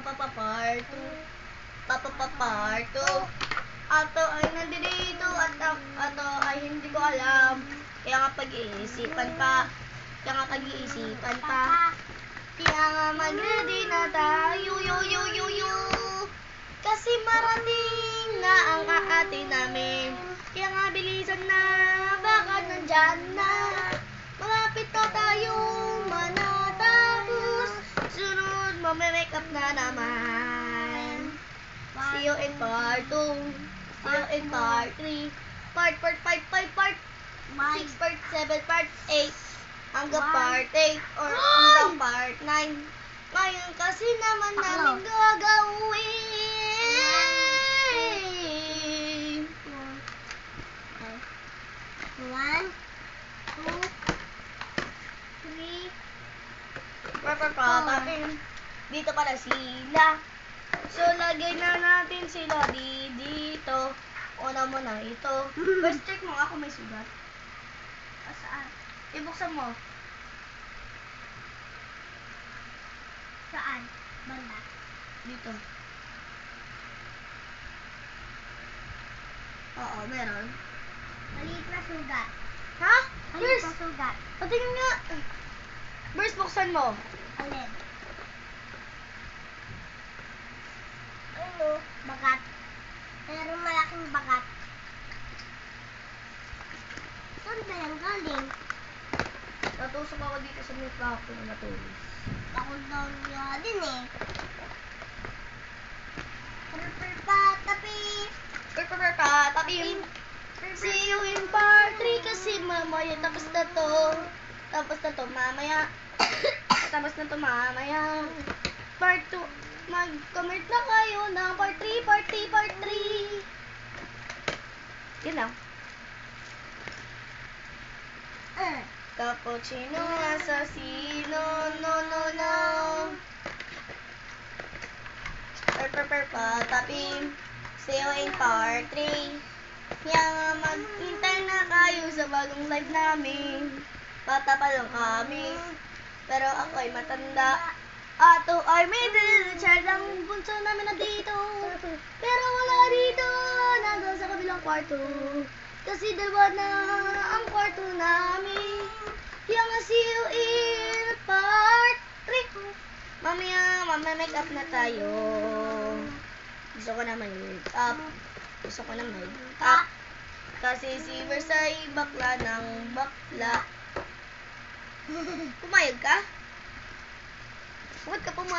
part 2. Part 2. Ato ay nandito at ato ay hindi ko alam. Kaya nga pag-iisipan pa. Kaya nga mag-ready na tayo. Kasi marating na ang aate namin. Kaya nga bilisan na, baka nandyan na. Malapit na tayong manatapos. Sunod, make-up na naman. See you in part 2. See you in part 3. Part 5, part 6, part 7, part 8. Hanggang part 8 or hanggang part 9. Ngayon kasi naman namin gagawin. 1, 2, 3. Dito pala sila. So, lagay na natin sila dito. Una mo na ito. First check mo, ako may sugat. Saan? Ibuksan mo. Saan? Banda? Dito. Oo, meron. Maliit na sugat. Ha? Maliit First, na sugat. patingin nga. First, buksan mo. Alin? Ano? Bagat. Meron malaking bagat. Saan ba yan galing? Natusok ako dito sa mukha ko na natulis. Ako daw niya din eh. Tapi. See you in part 3 kasi mamaya tapos na to. Mamaya. Tapos na to mamaya. Part 2. Mag-comment na kayo ng part 3, part 3. Yun lang. Cappuccino, assassino, no. Tapim. See you in part 3. Kaya maghintay na kayo sa bagong live namin. Bata pa lang kami. Pero ako ay matanda. Ato ay middle child. Ang bunso namin nandito. Pero wala dito. Nandun sa kabilang kwarto. Kasi dalawa na ang kwarto namin. Kaya nga see you in part 3. Mamaya, make up na tayo. Gusto ko na make up. Kasi si Versailles bakla ng bakla. Pumayag ka? Huwag ka pumayag.